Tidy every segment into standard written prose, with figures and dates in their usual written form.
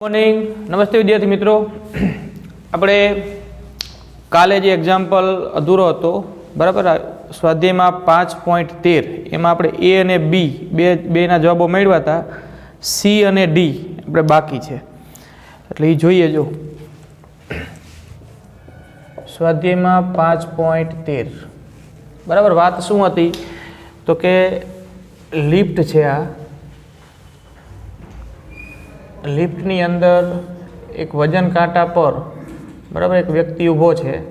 Morning નમસ્તે વિદ્યાર્થી મિત્રો આપણે કાલે જે એક્ઝામ્પલ અધૂરો હતો બરાબર સ્વાધ્યાયમાં 5.13 એમાં આપણે એ અને બી બેના જવાબો મેળવ્યા હતા સી અને ડી આપણે બાકી છે એટલે એ જોઈએ જો સ્વાધ્યાયમાં 5.13 બરાબર વાત શું હતી તો કે લિફ્ટ છે આ લિફ્ટની અંદર એક વજન કાંટા પર બરાબર એક વ્યક્તિ ઊભો છે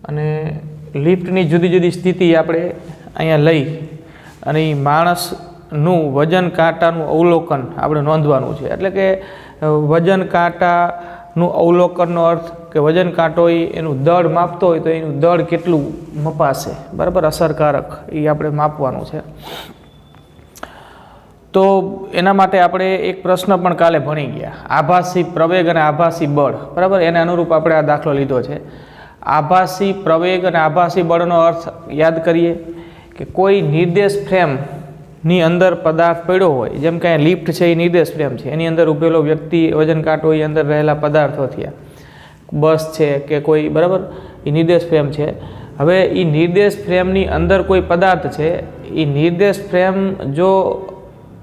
અને લિફ્ટની જુદી જુદી સ્થિતિ આપણે અહીંયા લઈ અને એ માણસનું વજન કાંટાનું અવલોકન આપણે નોંધવાનું છે એટલે કે વજન કાંટાનું અવલોકનનો અર્થ કે વજન કાંટો એનું દળ માપતો હોય તો એનું દળ કેટલું મપાશે બરાબર અસરકારક એ આપણે માપવાનું છે તો એના માટે આપણે એક પ્રશ્ન પણ કાલે ભણી ગયા આભાસી પ્રવેગ અને આભાસી બળ બરાબર એને અનુરૂપ આપણે આ દાખલો લીધો છે આભાસી પ્રવેગ અને આભાસી બળનો અર્થ યાદ કરીએ કે કોઈ નિર્દેશ ફ્રેમની અંદર પદાર્થ પડ્યો હોય જેમ કે લિફ્ટ છે એ નિર્દેશ ફ્રેમ છે એની અંદર ઊભેલો વ્યક્તિ વજન કાંટો એ અંદર રહેલા પદાર્થો થયા બસ છે કે કોઈ બરાબર એ નિર્દેશ ફ્રેમ છે હવે એ નિર્દેશ ફ્રેમની અંદર કોઈ પદાર્થ છે એ નિર્દેશ ફ્રેમ જો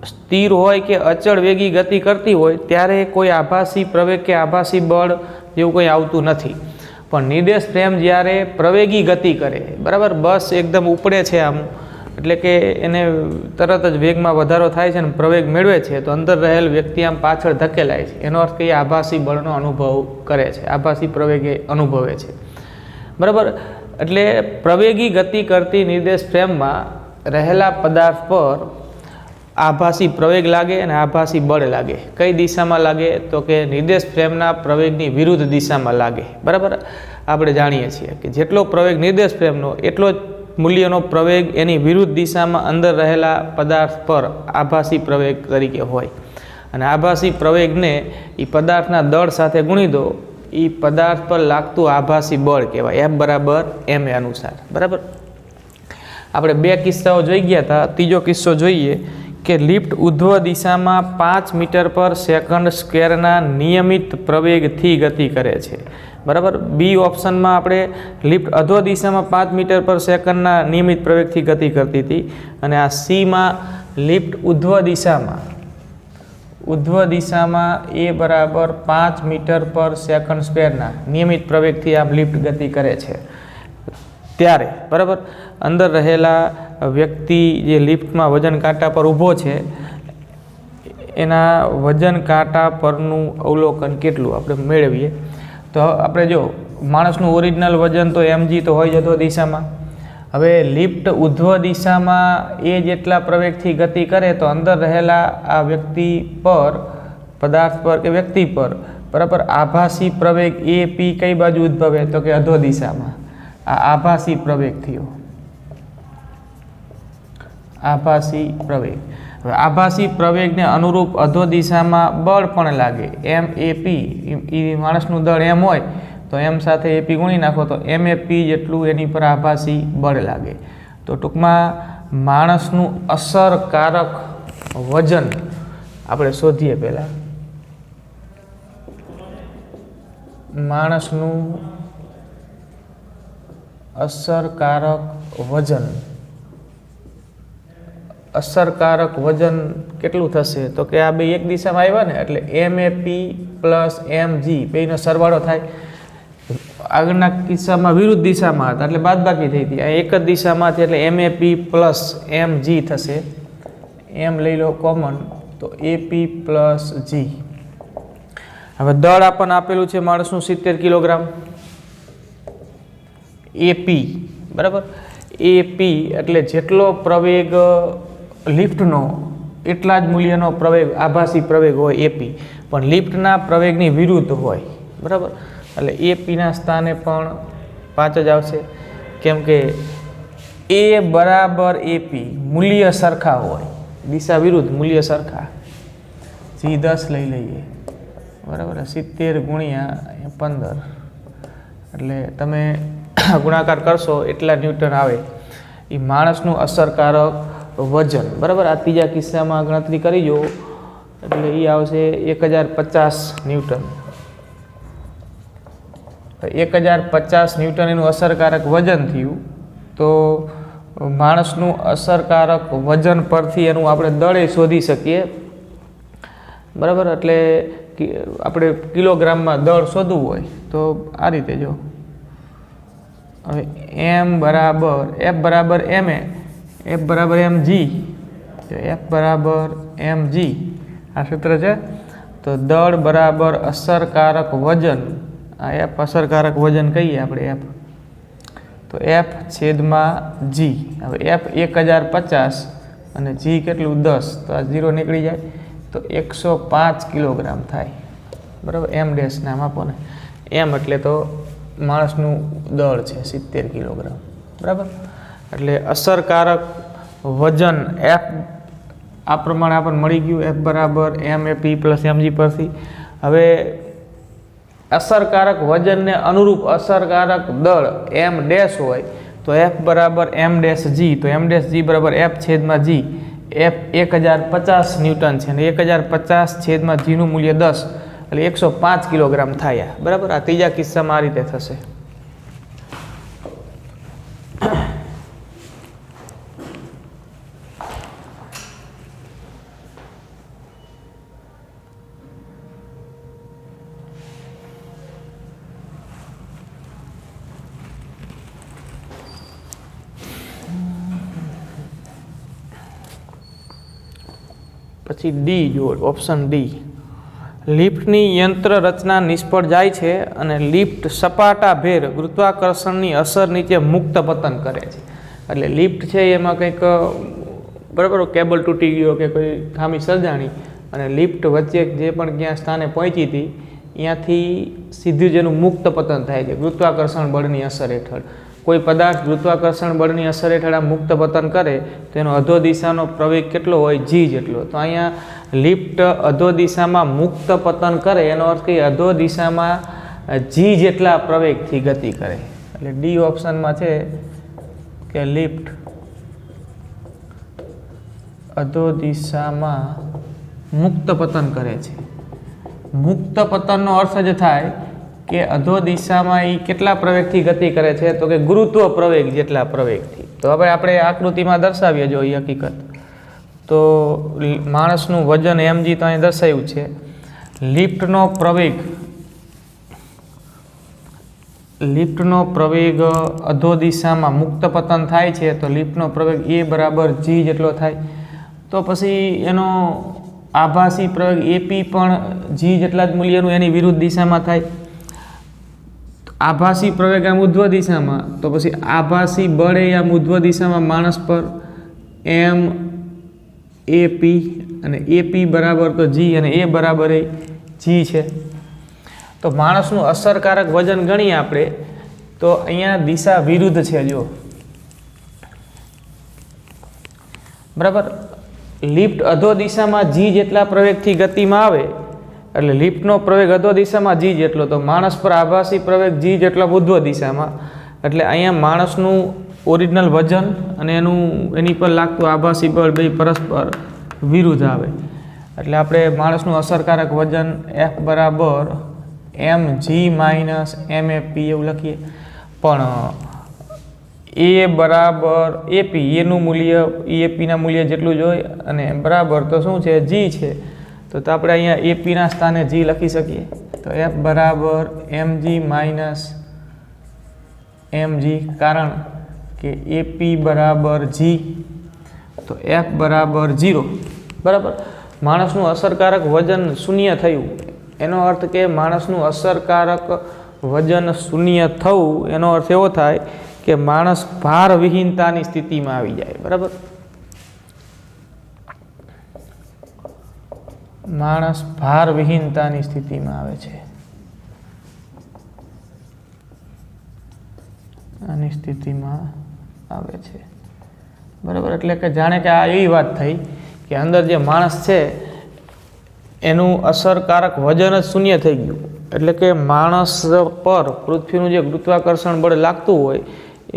સ્થિર હોય કે અચળ વેગી ગતિ કરતી હોય ત્યારે કોઈ આભાસી પ્રવેગ કે આભાસી બળ જેવું કંઈ આવતું નથી પણ નિર્દેશ ફ્રેમ જ્યારે પ્રવેગી ગતિ કરે બરાબર બસ એકદમ ઉપડે છે આમ એટલે કે એને તરત જ વેગમાં વધારો થાય છે અને પ્રવેગ મેળવે છે તો અંદર રહેલ વ્યક્તિ આમ પાછળ ધકેલાય છે એનો અર્થ કે આભાસી બળનો અનુભવ કરે છે આભાસી પ્રવેગે અનુભવે છે બરાબર એટલે પ્રવેગી ગતિ કરતી નિર્દેશ ફ્રેમમાં રહેલા પદાર્થ પર આભાસી પ્રવેગ લાગે અને આભાસી બળ લાગે કઈ દિશામાં લાગે તો કે નિર્દેશ ફ્રેમના પ્રવેગની વિરુદ્ધ દિશામાં લાગે બરાબર આપણે જાણીએ છીએ કે જેટલો પ્રવેગ નિર્દેશ ફ્રેમનો એટલો જ મૂલ્યનો પ્રવેગ એની વિરુદ્ધ દિશામાં અંદર રહેલા પદાર્થ પર આભાસી પ્રવેગ તરીકે હોય અને આભાસી પ્રવેગને એ પદાર્થના દળ સાથે ગુણી દો એ પદાર્થ પર લાગતું આભાસી બળ કહેવાય એફ બરાબર એમ એ અનુસાર બરાબર આપણે બે કિસ્સાઓ જોઈ ગયા હતા ત્રીજો કિસ્સો જોઈએ કે લિફ્ટ ઉધ્વ દિશામાં 5 મીટર પર સેકન્ડ સ્ક્વેરના નિયમિત પ્રવેગથી ગતિ કરે છે બરાબર બી ઓપ્શનમાં આપણે લિફ્ટ અધ્વ દિશામાં 5 મીટર પર સેકન્ડના નિયમિત પ્રવેગથી ગતિ કરતી હતી અને આ સીમાં લિફ્ટ ઉધ્વ દિશામાં એ બરાબર 5 મીટર પર સેકન્ડ સ્ક્વેરના નિયમિત પ્રવેગથી આ લિફ્ટ ગતિ કરે છે ત્યારે બરાબર અંદર રહેલા વ્યક્તિ જે લિફ્ટમાં વજન કાંટા પર ઊભો છે એના વજન કાંટા પરનું અવલોકન કેટલું આપણે મેળવીએ તો આપણે જો માણસનું ઓરિજિનલ વજન તો mg તો હોય જ અધ્વ દિશામાં હવે લિફ્ટ ઉધ્વ દિશામાં એ જેટલા પ્રવેગથી ગતિ કરે તો અંદર રહેલા આ વ્યક્તિ પર પદાર્થ પર કે વ્યક્તિ પર બરાબર આભાસી પ્રવેગ એ પી કઈ બાજુ ઉદ્ભવે તો કે અધ્વ દિશામાં આ આભાસી પ્રવેગ થયો આભાસી પ્રવેગ હવે આભાસી પ્રવેગને અનુરૂપ અધો દિશામાં બળ પણ લાગે એમ એપી એ માણસનું દળ એમ હોય તો એમ સાથે એપી ગુણી નાખો તો એમ એપી જેટલું એની પર આભાસી બળ લાગે તો ટૂંકમાં માણસનું અસરકારક વજન આપણે શોધીએ પહેલાં માણસનું અસરકારક વજન કેટલું થશે તો કે આ બે એક દિશામાં આવ્યા ને એટલે એમ એ પી પ્લસ એમ જી બેનો સરવાળો થાય આગળના કિસ્સામાં વિરુદ્ધ દિશામાં હતા એટલે બાદબાકી થઈ હતી આ એક જ દિશામાં હતી એટલે એમ એ પી પ્લસ એમ જી થશે એમ લઈ લો કોમન તો એ પી પ્લસ જી હવે દળ આપણને આપેલું છે માણસનું 70 કિલોગ્રામ એપી બરાબર એપી એટલે જેટલો પ્રવેગ લિફ્ટનો એટલા જ મૂલ્યનો પ્રવેગ આભાસી પ્રવેગ હોય એપી પણ લિફ્ટના પ્રવેગની વિરુદ્ધ હોય બરાબર એટલે એપીના સ્થાને પણ 5 જ આવશે કેમ કે એ બરાબર એપી મૂલ્ય સરખા હોય દિશા વિરુદ્ધ મૂલ્ય સરખા જી 10 લઈ લઈએ બરાબર 70 ગુણ્યા 15 એટલે તમે ગુણાકાર કરશો એટલા ન્યૂટન આવે એ માણસનું અસરકારક વજન બરાબર આ ત્રીજા કિસ્સામાં ગણતરી કરી જો એટલે એ આવશે 1050 ન્યૂટન. 1050 ન્યૂટન એનું અસરકારક વજન થયું. તો માણસનું અસરકારક વજન પરથી એનું આપણે દળે શોધી શકીએ, બરાબર. એટલે આપણે કિલોગ્રામમાં દળ શોધવું હોય તો આ રીતે જો, હવે એફ બરાબર ma, એફ બરાબર mg, એફ બરાબર mg આ સૂત્ર છે. તો દળ બરાબર અસરકારક વજન, આ એફ અસરકારક વજન કહીએ આપણે એફ, તો એફ છેદમાં જી. હવે એફ 1050 અને જી કેટલું 10, તો આ 0 નીકળી જાય તો 105 કિલોગ્રામ થાય, બરાબર. એમ ડેશ નામ આપો ને, એમ એટલે તો માણસનું દળ છે 70 કિલોગ્રામ, બરાબર. એટલે અસરકારક વજન એફ આ પ્રમાણે આપણને મળી ગયું, એફ બરાબર MAP પ્લસ mg પરથી. હવે અસરકારક વજનને અનુરૂપ અસરકારક દળ એમ ડેશ હોય તો એફ બરાબર એમ ડેશ જી, તો એમ ડેશ જી બરાબર એફ છેદમાં જી. એફ 1050 ન્યૂટન છે અને 1050 છેદમાં જીનું મૂલ્ય 10 એટલે 105 કિલોગ્રામ થાય, બરાબર. આ ત્રીજા કિસ્સામાં આ રીતે થશે. પછી ડી જોડ, ઓપ્શન ડી. લિફ્ટની યંત્ર રચના નિષ્ફળ જાય છે અને લિફ્ટ સપાટાભેર ગુરુત્વાકર્ષણની અસર નીચે મુક્ત પતન કરે છે. એટલે લિફ્ટ છે એમાં કંઈક, બરાબર, કેબલ તૂટી ગયો કે કોઈ ખામી સર્જાણી અને લિફ્ટ વચ્ચે જે પણ ક્યાં સ્થાને પહોંચી હતી ત્યાંથી સીધું જેનું મુક્ત પતન થાય છે ગુરુત્વાકર્ષણ બળની અસર હેઠળ. કોઈ પદાર્થ ગુરુત્વાકર્ષણ બળની અસર હેઠળ આ મુક્ત પતન કરે તો એનો અધો દિશાનો પ્રવેગ કેટલો હોય? જી જેટલો. તો અહીંયા લિફ્ટ અધો દિશામાં મુક્ત પતન કરે એનો અર્થ કે અધો દિશામાં જી જેટલા પ્રવેગથી ગતિ કરે. એટલે ડી ઓપ્શનમાં છે કે લિફ્ટ અધો દિશામાં મુક્ત પતન કરે છે. મુક્ત પતનનો અર્થ જ થાય કે અધો દિશામાં એ કેટલા પ્રવેગથી ગતિ કરે છે? તો કે ગુરુત્વ પ્રવેગ જેટલા પ્રવેગથી. તો હવે આપણે આકૃતિમાં દર્શાવીએ જો એ હકીકત. તો માણસનું વજન mg તો અહીં દર્શાવ્યું છે. લિફ્ટનો પ્રવેગ અધો દિશામાં મુક્ત પતન થાય છે તો લિફ્ટનો પ્રવેગ a બરાબર g જેટલો થાય. તો પછી એનો આભાસી પ્રવેગ AP પણ g જેટલા જ મૂલ્યનું એની વિરુદ્ધ દિશામાં થાય. આભાસી પ્રવેગ આમ ઉધ્વ દિશામાં, તો પછી આભાસી બળ એ આમ ઉધ્વ દિશામાં માણસ પર MAP અને AP બરાબર તો G અને A બરાબર એ G છે. તો માણસનું અસરકારક વજન ગણીએ આપણે તો અહીંયા દિશા વિરુદ્ધ છે જો, બરાબર. લિફ્ટ અધો દિશામાં G જેટલા પ્રવેગથી ગતિમાં આવે એટલે લિફ્ટનો પ્રવેગ અધો દિશામાં G જેટલો, તો માણસ પર આભાસી પ્રવેગ G જેટલો ઉધ્વ દિશામાં. એટલે અહીંયા માણસનું ઓરિજિનલ વજન અને એની પર લાગતું આભાસી બળ બે પરસ્પર વિરુદ્ધ આવે. એટલે આપણે માણસનું અસરકારક વજન F બરાબર mg માઇનસ MAP એવું લખીએ. પણ A બરાબર AP, એનું મૂલ્ય APના મૂલ્ય જેટલું જ હોય અને બરાબર તો શું છે? G છે. તો આપણે અહીંયા APના સ્થાને G લખી શકીએ. તો F બરાબર mg માઇનસ mg, કારણ કે AP બરાબર G, તો F બરાબર 0, બરાબર. માણસનું અસરકારક વજન શૂન્ય થયું એનો અર્થ કે માણસનું અસરકારક વજન શૂન્ય થવું એનો અર્થ એવો થાય કે માણસ ભાર વિહીનતાની સ્થિતિમાં આવી જાય, બરાબર. માણસ ભાર વિહીનતાની સ્થિતિમાં આવે છે, આની સ્થિતિમાં આવે છે, બરાબર. એટલે કે જાણે કે આ એવી વાત થઈ કે અંદર જે માણસ છે એનું અસરકારક વજન જ શૂન્ય થઈ ગયું. એટલે કે માણસ પર પૃથ્વીનું જે ગુરુત્વાકર્ષણ બળ લાગતું હોય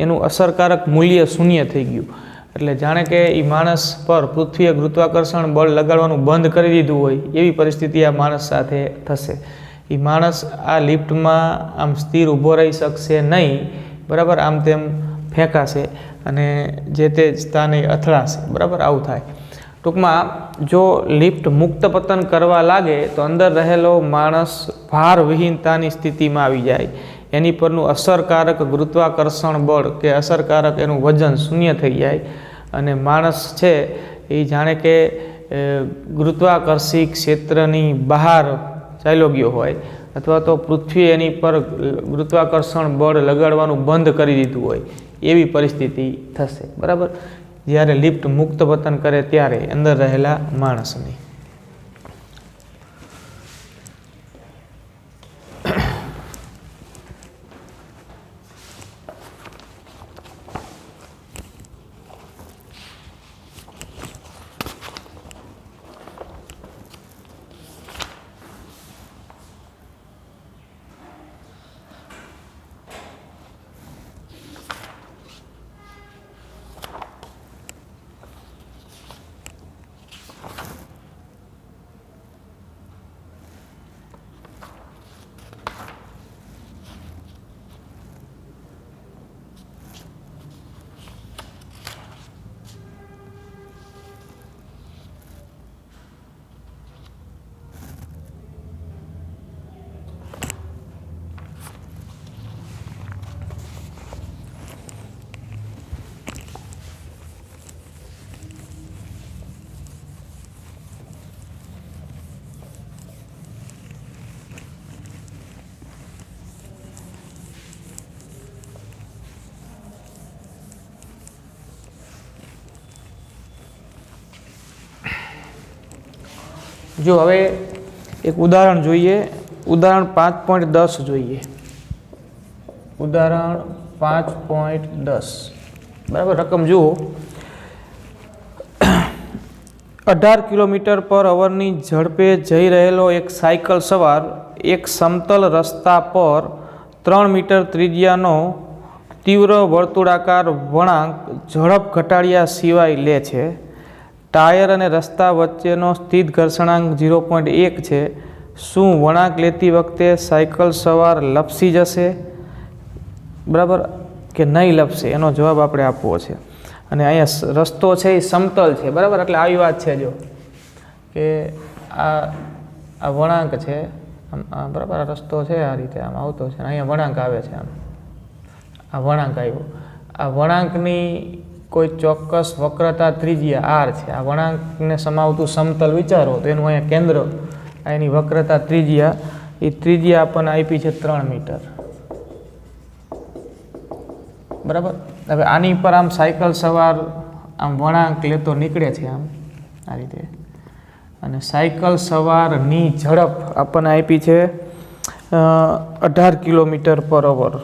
એનું અસરકારક મૂલ્ય શૂન્ય થઈ ગયું. એટલે જાણે કે એ માણસ પર પૃથ્વીએ ગુરુત્વાકર્ષણ બળ લગાડવાનું બંધ કરી દીધું હોય એવી પરિસ્થિતિ આ માણસ સાથે થશે. એ માણસ આ લિફ્ટમાં આમ સ્થિર ઊભો રહી શકશે નહીં, બરાબર, આમ તેમ ફેંકાશે અને જે તે સ્થાને અથડાશે, બરાબર, આવું થાય. ટૂંકમાં જો લિફ્ટ મુક્ત પતન કરવા લાગે તો અંદર રહેલો માણસ ભારવિહીનતાની સ્થિતિમાં આવી જાય, એની પરનું અસરકારક ગુરુત્વાકર્ષણ બળ કે અસરકારક એનું વજન શૂન્ય થઈ જાય અને માણસ છે એ જાણે કે ગુરુત્વાકર્ષી ક્ષેત્રની બહાર ચાલ્યો ગયો હોય અથવા તો પૃથ્વી એની પર ગુરુત્વાકર્ષણ બળ લગાડવાનું બંધ કરી દીધું હોય એવી પરિસ્થિતિ થશે, બરાબર, જ્યારે લિફ્ટ મુક્ત પતન કરે ત્યારે અંદર રહેલા માણસની. જો હવે એક ઉદાહરણ જોઈએ, ઉદાહરણ 5.10 જોઈએ. ઉદાહરણ 5.10, બરાબર, રકમ જુઓ. 18 કિલોમીટર પર અવરની ઝડપે જઈ રહેલો એક સાયકલ સવાર એક સમતલ રસ્તા પર 3 મીટર ત્રિજ્યાનો તીવ્ર વર્તુળાકાર વળાંક ઝડપ ઘટાડ્યા સિવાય લે છે. ટાયર અને રસ્તા વચ્ચેનો સ્થિત ઘર્ષણાંક 0.1 છે. શું વળાંક લેતી વખતે સાયકલ સવાર લપસી જશે, બરાબર, કે નહીં લપસે? એનો જવાબ આપણે આપવો છે. અને અહીંયા રસ્તો છે એ સમતલ છે, બરાબર, એટલે આવી વાત છે જો કે આ વળાંક છે, આમ બરાબર, આ રસ્તો છે આ રીતે આમ આવતો છે, અહીંયા વળાંક આવે છે, આમ આ વળાંક આવ્યો. આ વળાંકની કોઈ ચોક્કસ વક્રતા ત્રિજ્યા r છે. આ વળાંકને સમાવતું સમતલ વિચારો તો એનું અહીંયા કેન્દ્ર, એની વક્રતા ત્રિજ્યા, એ ત્રિજ્યા આપણને આપી છે 3 મીટર, બરાબર. હવે આની પર આમ સાયકલ સવાર આમ વળાંક લેતો નીકળે છે આમ આ રીતે, અને સાયકલ સવારની ઝડપ આપણને આપી છે 18 કિલોમીટર પર અવર.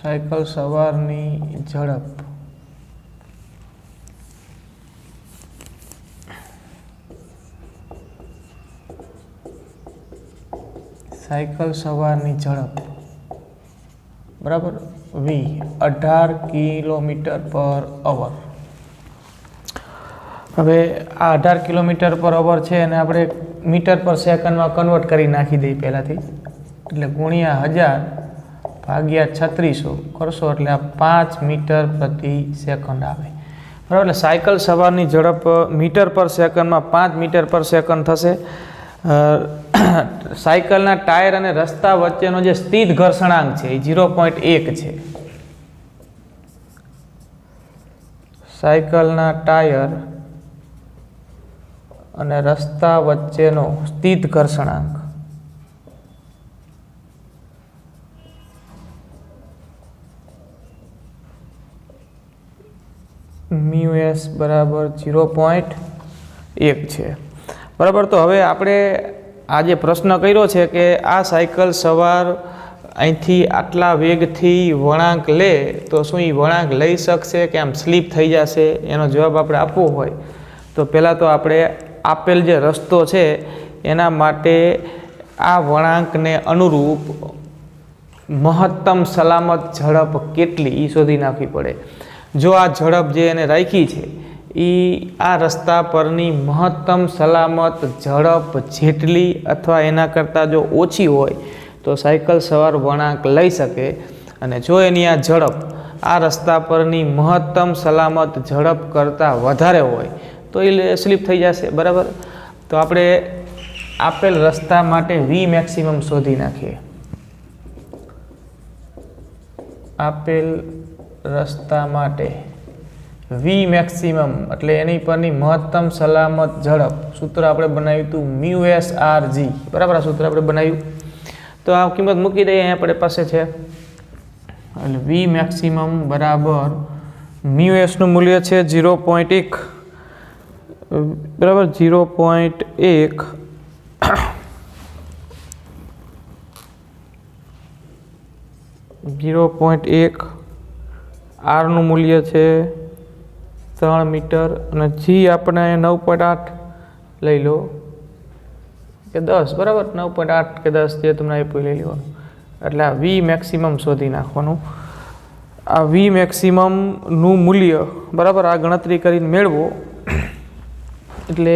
સાયકલ સવારની ઝડપ બરાબર v 18 કિલોમીટર પર અવર. હવે આ 18 કિલોમીટર પર અવર છે અને આપણે મીટર પર સેકન્ડમાં કન્વર્ટ કરી નાખી દઈએ પહેલાંથી, એટલે ગુણ્યા 1000 ભાગ્યા 3600 કરશો એટલે આ 5 મીટર પ્રતિ સેકન્ડ આવે, બરાબર. એટલે સાયકલ સવારની ઝડપ મીટર પર સેકન્ડમાં 5 મીટર પર સેકન્ડ થશે. સાયકલના ટાયર અને રસ્તા વચ્ચેનો જે સ્થિત ઘર્ષણાંક છે એ 0.1 છે. સાયકલના ટાયર અને રસ્તા વચ્ચેનો સ્થિત ઘર્ષણાંક μs બરાબર 0.1 છે, બરાબર. તો હવે આપણે આ જે પ્રશ્ન કર્યો છે કે આ સાયકલ સવાર અહીંથી આટલા વેગથી વળાંક લે તો શું એ વળાંક લઈ શકશે કે આમ સ્લીપ થઈ જશે? એનો જવાબ આપણે આપવો હોય તો પહેલાં તો આપણે આપેલ જે રસ્તો છે એના માટે આ વળાંકને અનુરૂપ મહત્તમ સલામત ઝડપ કેટલી એ શોધી નાખવી પડે. જો આ ઝડપ જે એને રાખી છે એ આ રસ્તા પરની મહત્તમ સલામત ઝડપ જેટલી અથવા એના કરતાં જો ઓછી હોય તો સાયકલ સવાર વળાંક લઈ શકે, અને જો એની આ ઝડપ આ રસ્તા પરની મહત્તમ સલામત ઝડપ કરતાં વધારે હોય તો એ સ્લીપ થઈ જશે. બરાબર, તો આપણે આપેલ રસ્તા માટે વી મેક્સિમમ શોધી નાખીએ. આપેલ રસ્તા માટે વી મેક્સિમમ એટલે એની પરની મહત્તમ સલામત ઝડપ સૂત્ર આપણે બનાવ્યું હતું μsRg. બરાબર, આ સૂત્ર આપણે બનાવ્યું. તો આ કિંમત મૂકી દઈએ, અહીંયા આપણે પાસે છે. એટલે વી મેક્સિમમ બરાબર μsનું મૂલ્ય છે 0.1. બરાબર, 0.1 0.1 આરનું મૂલ્ય છે 3 મીટર અને જી આપણે 9.8 લઈ લો કે 10. બરાબર, 9.8 કે 10 જે તમને આપ્યું લઈ લેવાનું. એટલે આ વી મેક્સિમમ શોધી નાખવાનું. આ વી મેક્સિમમનું મૂલ્ય બરાબર આ ગણતરી કરીને મેળવો. એટલે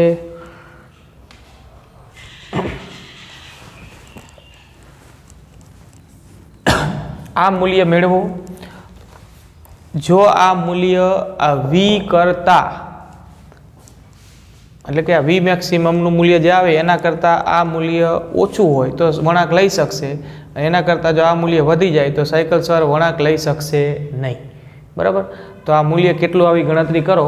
આ મૂલ્ય મેળવો. જો આ મૂલ્ય આ વી કરતા એટલે કે આ વી મેક્સિમમનું મૂલ્ય જે આવે એના કરતાં આ મૂલ્ય ઓછું હોય તો વળાંક લઈ શકશે, એના કરતાં જો આ મૂલ્ય વધી જાય તો સાયકલ સવાર વળાંક લઈ શકશે નહીં. બરાબર, તો આ મૂલ્ય કેટલું આવી ગણતરી કરો.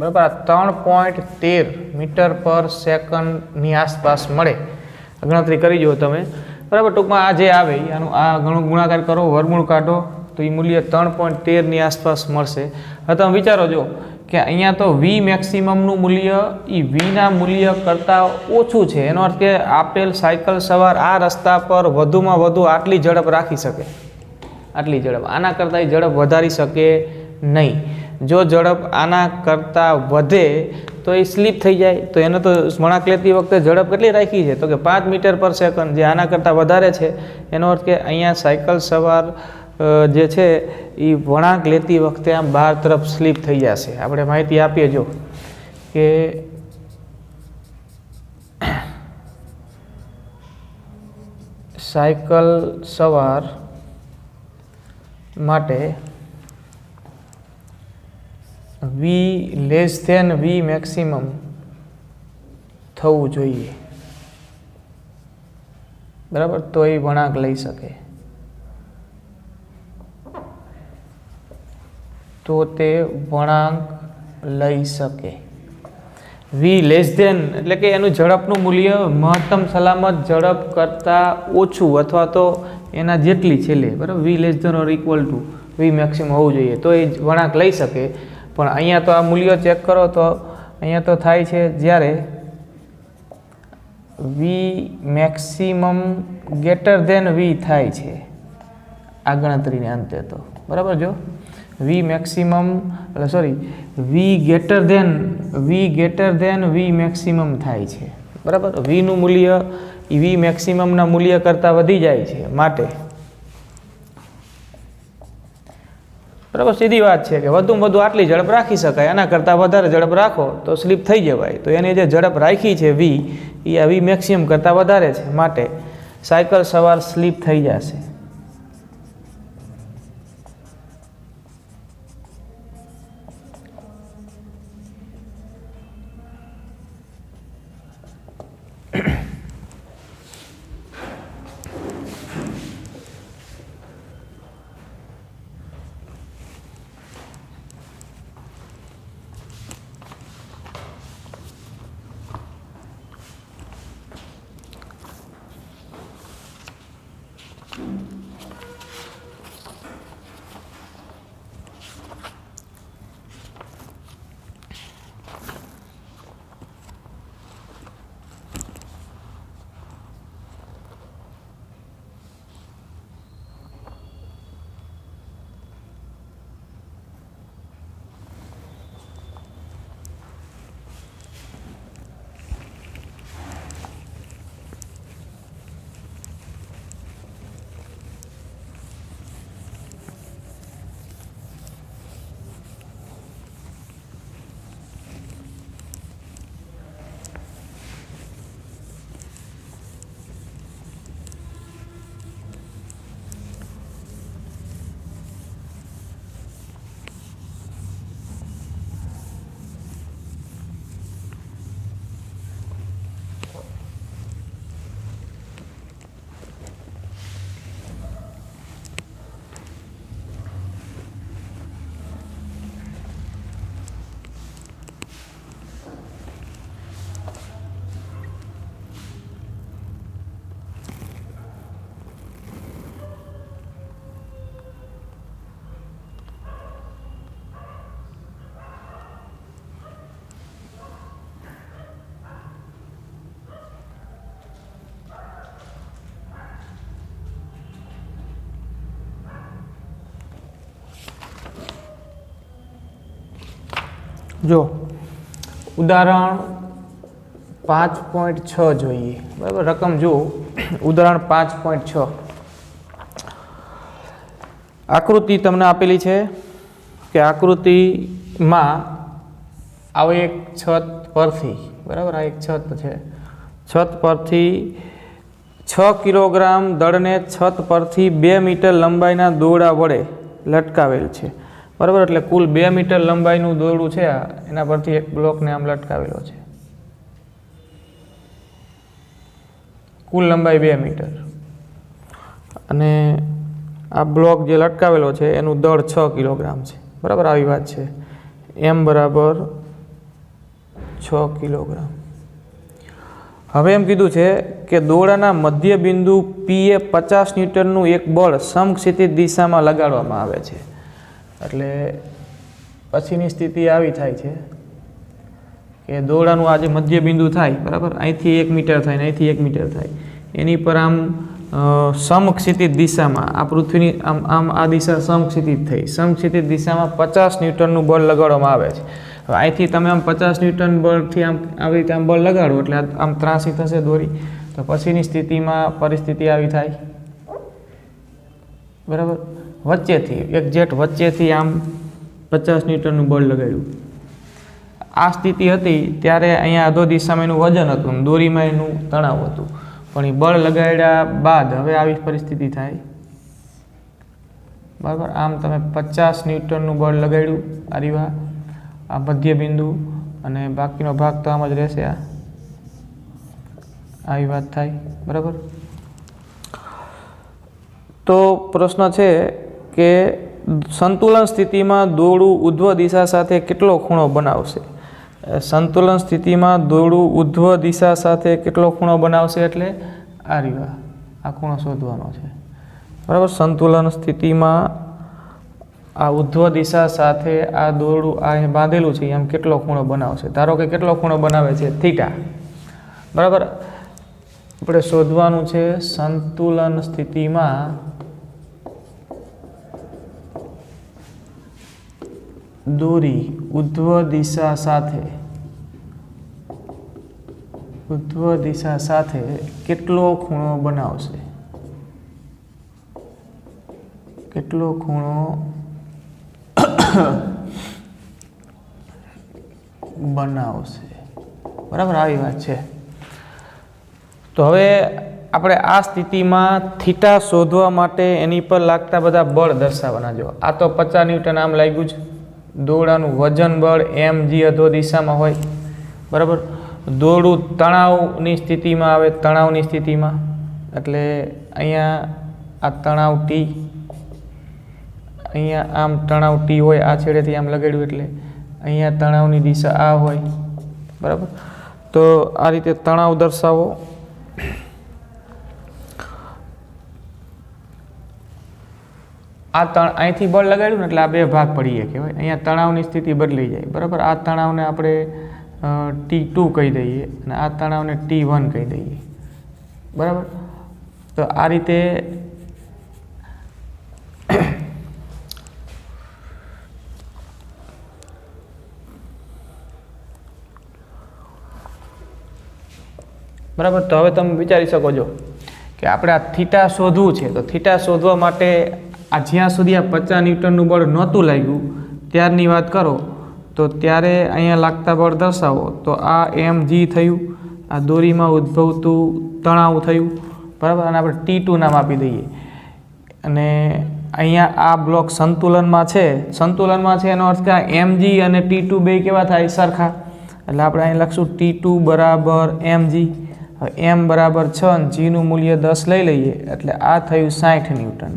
બરાબર, 3.13 મીટર પર સેકન્ડની આસપાસ મળે. ગણતરી કરી જુઓ તમે. બરાબર, ટૂંકમાં આ જે આવે આનું આ ઘણું ગુણાકાર કરો, વર્ગમૂળ કાઢો તો એ મૂલ્ય 3.13ની આસપાસ મળશે. હવે તમે વિચારો જો કે અહીંયા તો વી મેક્સિમમનું મૂલ્ય એ વીના મૂલ્ય કરતાં ઓછું છે. એનો અર્થ કે આપેલ સાયકલ સવાર આ રસ્તા પર વધુમાં વધુ આટલી ઝડપ રાખી શકે. આટલી ઝડપ, આના કરતાં ઝડપ વધારી શકે નહીં. જો ઝડપ આના કરતાં વધે તો એ સ્લીપ થઈ જાય. તો એને તો વળાંક લેતી વખતે ઝડપ કેટલી રાખી છે તો કે 5 મીટર પર સેકન્ડ, જે આના કરતાં વધારે છે. એનો અર્થ કે અહીંયા સાયકલ સવાર જે છે એ વળાંક લેતી વખતે આમ બહાર તરફ સ્લીપ થઈ જશે. આપણે માહિતી આપીએ જો કે સાયકલ સવાર માટે વી લેસ ધેન વી મેક્સિમમ થવું જોઈએ. બરાબર, તો એ વળાંક લઈ શકે. તો તે વળાંક લઈ શકે. વી લેસ ધેન એટલે કે એનું ઝડપનું મૂલ્ય મહત્તમ સલામત ઝડપ કરતાં ઓછું અથવા તો એના જેટલી છેલ્લે. બરાબર, V less than or equal to V maximum હોવું જોઈએ તો એ વળાંક લઈ શકે. પણ અહીંયા તો આ મૂલ્યો ચેક કરો તો અહીંયા તો થાય છે જ્યારે V maximum greater than V થાય છે આ ગણતરીને અંતે તો. બરાબર, જો V maximum sorry V greater than V maximum થાય છે. બરાબર, વીનું મૂલ્ય એ વી મેક્સિમમના મૂલ્ય કરતાં વધી જાય છે માટે, બરાબર, સીધી વાત છે કે વધુમાં વધુ આટલી ઝડપ રાખી શકાય, આના કરતાં વધારે ઝડપ રાખો તો સ્લીપ થઈ જવાય. તો એની જે ઝડપ રાખી છે વી, એ આ વી મેક્સિમમ કરતાં વધારે છે માટે સાયકલ સવાર સ્લીપ થઈ જશે. જો ઉદાહરણ 5.6 જોઈએ, બરાબર, રકમ જો ઉદાહરણ 5.6, આકૃતિ તમને આપેલી છે કે આકૃતિમાં આવો એક છત પરથી, બરાબર, આ એક છત છે, છત પરથી 6 કિલોગ્રામ દળને છત પરથી 2 મીટર લંબાઈના દોરડા વડે લટકાવેલ છે, બરાબર. એટલે કુલ 2 મીટર લંબાઈનું દોરડું છે, એના પરથી એક બ્લોકને આમ લટકાવેલો છે, કુલ લંબાઈ 2 મીટર, અને આ બ્લોક જે લટકાવેલો છે એનું દળ 6 કિલોગ્રામ છે, બરાબર, આવી વાત છે. એમ બરાબર 6 કિલોગ્રામ. હવે એમ કીધું છે કે દોરડાના મધ્ય બિંદુ પીએ 50 ન્યૂટનનું એક બળ સમક્ષિતિજ દિશામાં લગાડવામાં આવે છે. એટલે પછીની સ્થિતિ આવી થાય છે કે દોરડાનું આ જે મધ્ય બિંદુ થાય, બરાબર, અહીંથી 1 મીટર થાય ને અહીંથી 1 મીટર થાય, એની પર આમ સમક્ષિતિજ દિશામાં આ પૃથ્વીની આમ આ દિશા સમક્ષિતિજ થઈ, સમક્ષિતિજ દિશામાં 50 ન્યૂટનનું બળ લગાડવામાં આવે છે. હવે અહીંથી તમે આમ 50 ન્યૂટન બળથી આમ આવી રીતે આમ બળ લગાડો એટલે આમ ત્રાસી થશે દોરી, તો પછીની સ્થિતિમાં પરિસ્થિતિ આવી થાય, બરાબર, વચ્ચેથી એક્ઝેક્ટ વચ્ચેથી આમ 50 ન્યૂટનનું બળ લગાડ્યું. આ સ્થિતિ હતી ત્યારે અહીંયા અધો દિશામાં એનું વજન હતું, દોરીમાં એનું તણાવ હતું, પણ એ બળ લગાડ્યા બાદ હવે આવી પરિસ્થિતિ થાય, બરાબર. આમ તમે 50 ન્યૂટનનું બળ લગાડ્યું આ રીવા આ મધ્ય બિંદુ, અને બાકીનો ભાગ તો આમ જ રહેશે, આવી વાત થાય, બરાબર. તો પ્રશ્ન છે કે સંતુલન સ્થિતિમાં દોરડું ઉધ્વ દિશા સાથે કેટલો ખૂણો બનાવશે? સંતુલન સ્થિતિમાં દોરડું ઉધ્વ દિશા સાથે કેટલો ખૂણો બનાવશે? એટલે આ રીવા આ ખૂણો શોધવાનો છે, બરાબર. સંતુલન સ્થિતિમાં આ ઉધ્વ દિશા સાથે આ દોરડું આ બાંધેલું છે એમ કેટલો ખૂણો બનાવશે? ધારો કે કેટલો ખૂણો બનાવે છે? થીટા, બરાબર. આપણે શોધવાનું છે સંતુલન સ્થિતિમાં દોરી ઉધ્વ દિશા સાથે ઉધ્વ દિશા સાથે કેટલો ખૂણો બનાવશે? કેટલો ખૂણો બનાવશે? બરાબર, આવી વાત છે. તો હવે આપણે આ સ્થિતિમાં થીટા શોધવા માટે એની પર લાગતા બધા બળ દર્શાવવાના. જો આ તો 50 ન્યૂટન આમ લાગ્યું છે. દોરડાનું વજન બળ mg અધો દિશામાં હોય. બરાબર, દોરડું તણાવની સ્થિતિમાં આવે, તણાવની સ્થિતિમાં, એટલે અહીંયા આ તણાવ T, અહીંયા આમ તણાવ T હોય, આ છેડેથી આમ લગાડ્યું એટલે અહીંયા તણાવની દિશા આ હોય. બરાબર, તો આ રીતે તણાવ દર્શાવો. આ અહીંથી બળ લગાડ્યું ને એટલે આ બે ભાગ પડી ગયા કહેવાય. અહીંયા તણાવની સ્થિતિ બદલાઈ જાય. બરાબર, આ તણાવને આપણે T2 કહી દઈએ અને આ તણાવને T1 કહી દઈએ. બરાબર, તો આ રીતે બરાબર. તો હવે તમે વિચારી શકો છો કે આપણે આ થીટા શોધવું છે. તો થીટા શોધવા માટે આ જ્યાં સુધી આ 50 ન્યૂટનનું બળ નહોતું લાગ્યું ત્યારની વાત કરો તો ત્યારે અહીંયા લાગતા બળ દર્શાવો. તો આ mg થયું, આ દોરીમાં ઉદ્ભવતું તણાવ થયું. બરાબર, અને આપણે T2 નામ આપી દઈએ. અને અહીંયા આ બ્લોક સંતુલનમાં છે. સંતુલનમાં છે એનો અર્થ કે mg અને T2 બે કેવા થાય? સરખા. એટલે આપણે અહીં લખશું T2 બરાબર mg. m બરાબર 6 અને g નું મૂલ્ય 10 લઈ લઈએ એટલે આ થયું 60 ન્યૂટન.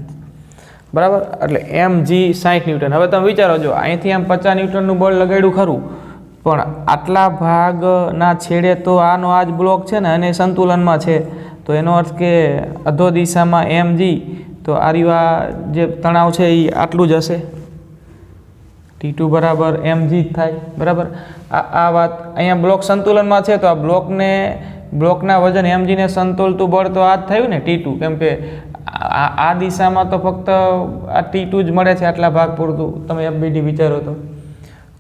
બરાબર, એટલે mg 60 ન્યૂટન. હવે તમે વિચારો, જો અહીંથી આમ 50 ન્યૂટનનું બળ લગાડ્યું ખરું, પણ આટલા ભાગના છેડે તો આનો આ જ બ્લોક છે ને અને સંતુલનમાં છે. તો એનો અર્થ કે અધો દિશામાં mg, તો આ જે તણાવ છે એ આટલું જ હશે. T2 બરાબર mg જ થાય. બરાબર, આ વાત અહીંયા બ્લોક સંતુલનમાં છે તો આ બ્લોકના વજન mg ને સંતોલતું બળ તો આ જ થયું ને T2. કેમ કે આ દિશામાં તો ફક્ત આ T2 જ મળે છે આટલા ભાગ પૂરતું. તમે FBD વિચારો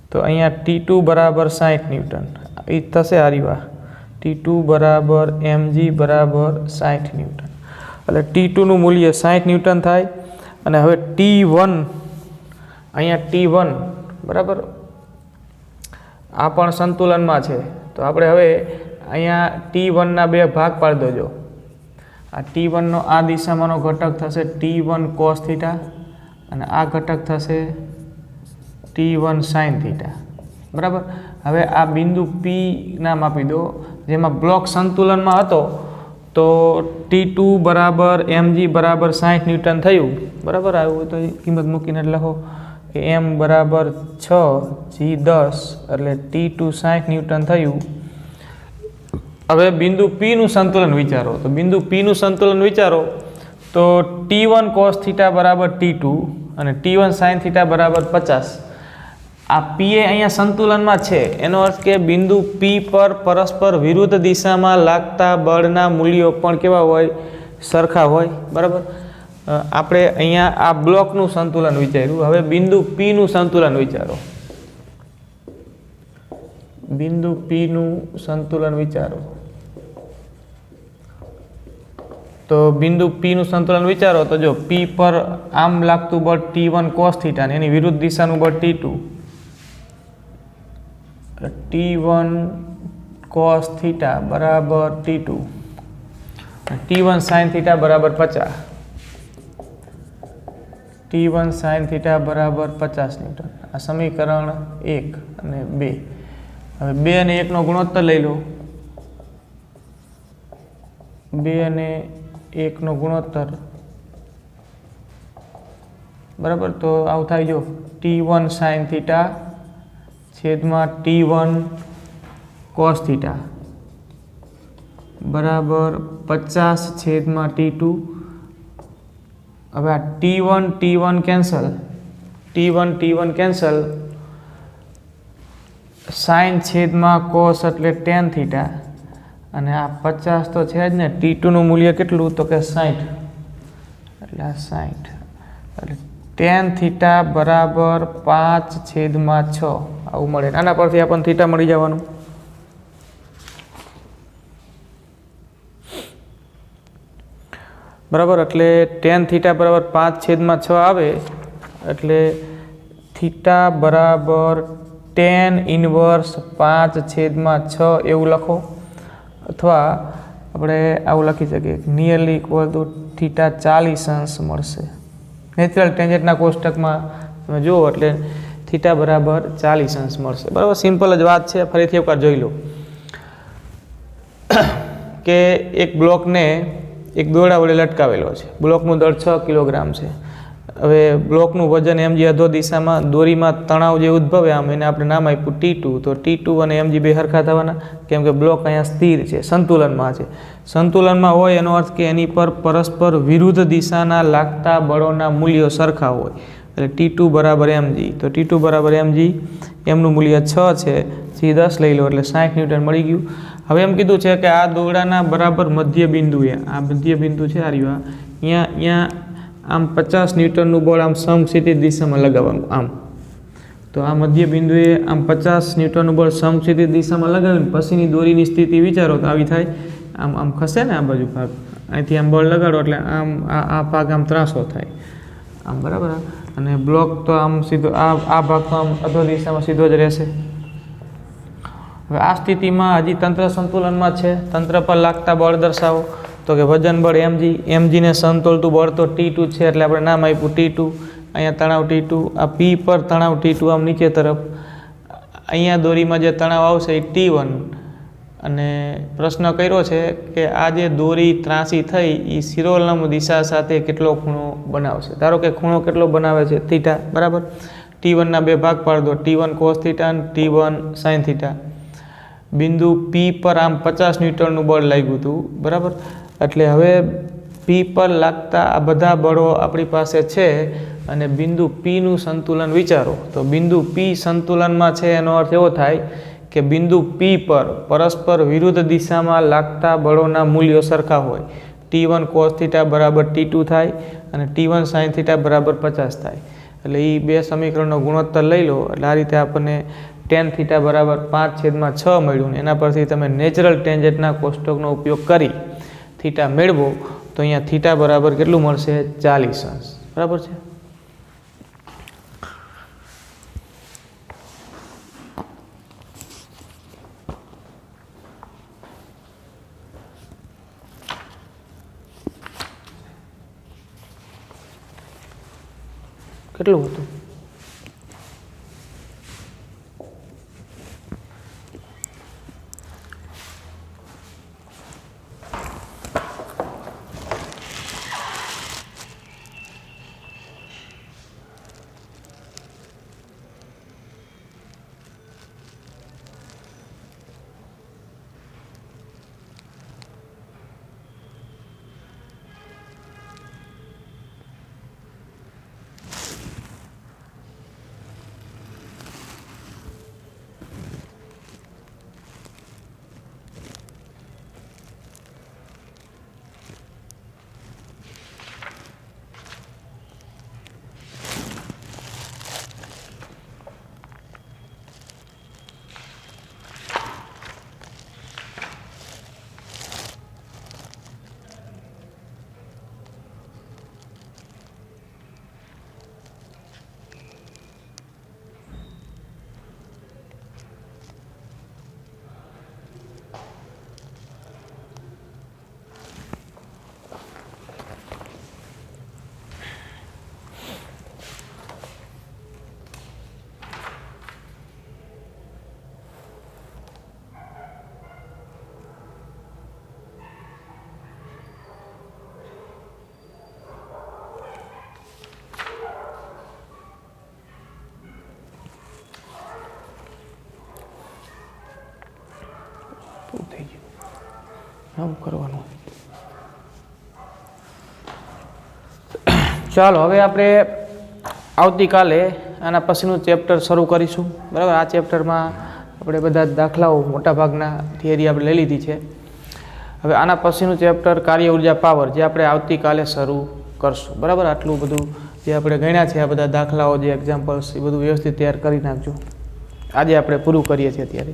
તો અહીંયા T2 બરાબર 60 ન્યૂટન એ થશે. આરીવા T2 બરાબર mg બરાબર 60 ન્યૂટન. એટલે T2નું મૂલ્ય 60 ન્યૂટન થાય. અને હવે T1, અહીંયા T1 બરાબર આ પણ સંતુલનમાં છે. તો આપણે હવે અહીંયા T1ના બે ભાગ પાડી દેજો. આ T1નો આ દિશામાંનો ઘટક થશે T1 cos θ અને આ ઘટક થશે T1 sin θ. બરાબર, હવે આ બિંદુ P નામ આપી દો જેમાં બ્લોક સંતુલનમાં હતો. તો T2 બરાબર mg બરાબર 60 ન્યૂટન થયું. બરાબર, આવ્યું તો કિંમત મૂકીને લખો કે m બરાબર 6 g 10 એટલે T2 60 ન્યૂટન થયું. હવે બિંદુ P નું સંતુલન વિચારો. તો બિંદુ P નું સંતુલન વિચારો તો T1 cos θ બરાબર T2 અને T1 sin θ બરાબર 50. આ P એ અહીંયા સંતુલનમાં છે. એનો અર્થ કે બિંદુ P પર પરસ્પર વિરુદ્ધ દિશામાં લાગતા બળના મૂલ્યો પણ કેવા હોય? સરખા હોય. બરાબર, આપણે અહીંયા આ બ્લોકનું સંતુલન વિચાર્યું. હવે બિંદુ P નું સંતુલન વિચારો. બિંદુ P નું સંતુલન વિચારો. તો બિંદુ P નું સંતુલન વિચારો તો જો P પર આમ લાગતું બળ T1 cos θ ને એની વિરુદ્ધ દિશાનું બળ T2. T1 cos θ બરાબર T2. T1 sin θ બરાબર 50. T1 sin θ બરાબર 50 ન્યૂટન. આ સમીકરણ 1 અને 2. હવે 2 અને 1 નો ગુણોત્તર લઈ લો. 2 અને 1 નો ગુણોત્તર. બરાબર, તો આવું થાય. જો T1 sin θ છેદમાં T1 cos θ બરાબર 50 છેદમાં T2. હવે આ T1 cancel, T1 cancel. Sine છેદમાં કોસ એટલે tan θ અને આ 50 તો છે જ ને. T2નું મૂલ્ય કેટલું? તો કે 60. એટલે આ 60 એટલે tan θ બરાબર 5/6 આવું મળે. આના પરથી આપણને θ મળી જવાનું. બરાબર, એટલે tan θ બરાબર 5/6 આવે એટલે થીટા બરાબર tan ઇન્વર્સ 5/6 એવું લખો, અથવા આપણે આવું લખી શકીએ નિયરલી ઇક્વલ ટુ થીટા 40 મળશે. નેચરલ ટેન્જન્ટના કોષ્ટકમાં તમે જુઓ એટલે થીટા બરાબર 40 મળશે. બરાબર, સિમ્પલ જ વાત છે. ફરીથી એકવાર જોઈ લો કે એક બ્લોકને એક દોરડા વડે લટકાવેલો છે. બ્લોકનું દળ 6 કિલોગ્રામ છે. હવે બ્લોકનું વજન mg અધો દિશામાં દોરીમાં તણાવ જે ઉદ્ભવે આમ એને આપણે નામ આપ્યું T2. તો T2 અને mg બે સરખા થવાના, કેમ કે બ્લોક અહીંયા સ્થિર છે, સંતુલનમાં છે. સંતુલનમાં હોય એનો અર્થ કે એની પર પરસ્પર વિરુદ્ધ દિશાના લાગતા બળોના મૂલ્યો સરખા હોય. એટલે T2 બરાબર mg. તો T2 બરાબર mg, એમનું મૂલ્ય 6 છે, સી 10 લઈ લો એટલે 60 ન્યૂટન મળી ગયું. હવે એમ કીધું છે કે આ દોરડાના બરાબર મધ્ય બિંદુએ, આ મધ્ય બિંદુ છે આ રહ્યું, અહીંયા આમ 50 ન્યૂટનનું બળ આમ સમક્ષિતિજ દિશામાં લગાવવાનું આમ. તો આ મધ્ય બિંદુએ આમ 50 ન્યૂટનનું બળ સમક્ષિતિજ દિશામાં લગાવીને પછીની દોરીની સ્થિતિ વિચારો તો આવી થાય, આમ આમ ખસે ને આ બાજુ ભાગ, અહીંથી આમ બળ લગાડો એટલે આમ આ ભાગ આમ ત્રાસો થાય આમ, બરાબર. અને બ્લોક તો આમ સીધો આ ભાગ તો આમ અધો દિશામાં સીધો જ રહેશે. હવે આ સ્થિતિમાં હજી તંત્ર સંતુલનમાં છે. તંત્ર પર લાગતા બળ દર્શાવો. તો કે વજન બળ mgને સમતોલતું બળ તો T2 છે એટલે આપણે નામ આપ્યું T2. અહીંયા તણાવ T2, આ P પર તણાવ T2 આમ નીચે તરફ, અહીંયા દોરીમાં જે તણાવ આવશે એ T1. અને પ્રશ્ન કર્યો છે કે આ જે દોરી ત્રાસી થઈ એ શિરોલંબ દિશા સાથે કેટલો ખૂણો બનાવશે. ધારો કે ખૂણો કેટલો બનાવે છે થીટા, બરાબર. T1ના બે ભાગ પાડી દો, T1 cos θ અને T1 sin θ. બિંદુ P પર આમ 50 ન્યૂટનનું બળ લાગ્યું હતું, બરાબર. એટલે હવે P પર લાગતા આ બધા બળો આપણી પાસે છે અને બિંદુ Pનું સંતુલન વિચારો. તો બિંદુ P સંતુલનમાં છે એનો અર્થ એવો થાય કે બિંદુ P પર પરસ્પર વિરુદ્ધ દિશામાં લાગતા બળોના મૂલ્યો સરખા હોય. T1 cos θ બરાબર T2 થાય અને T1 sin θ બરાબર 50 થાય. એટલે એ બે સમીકરણનો ગુણોત્તર લઈ લો એટલે આ રીતે આપણને tan θ બરાબર 5/6 મળ્યું. એના પરથી તમે નેચરલ ટેન્જન્ટના કોષ્ટકનો ઉપયોગ કરી થીટા મેળવો તો અહીંયા થીટા બરાબર કેટલું મળશે? 40 બરાબર છે. કેટલું હતું? થઈ ગયું આમ કરવાનું. ચાલો હવે આપણે આવતીકાલે આના પછીનું ચેપ્ટર શરૂ કરીશું, બરાબર. આ ચેપ્ટરમાં આપણે બધા દાખલાઓ મોટાભાગના થિયરી આપણે લઈ લીધી છે. હવે આના પછીનું ચેપ્ટર કાર્ય ઉર્જા પાવર જે આપણે આવતીકાલે શરૂ કરશું, બરાબર. આટલું બધું જે આપણે ગણ્યા છે આ બધા દાખલાઓ જે એક્ઝામ્પલ્સ એ બધું વ્યવસ્થિત તૈયાર કરી નાખજો. આજે આપણે પૂરું કરીએ છીએ અત્યારે.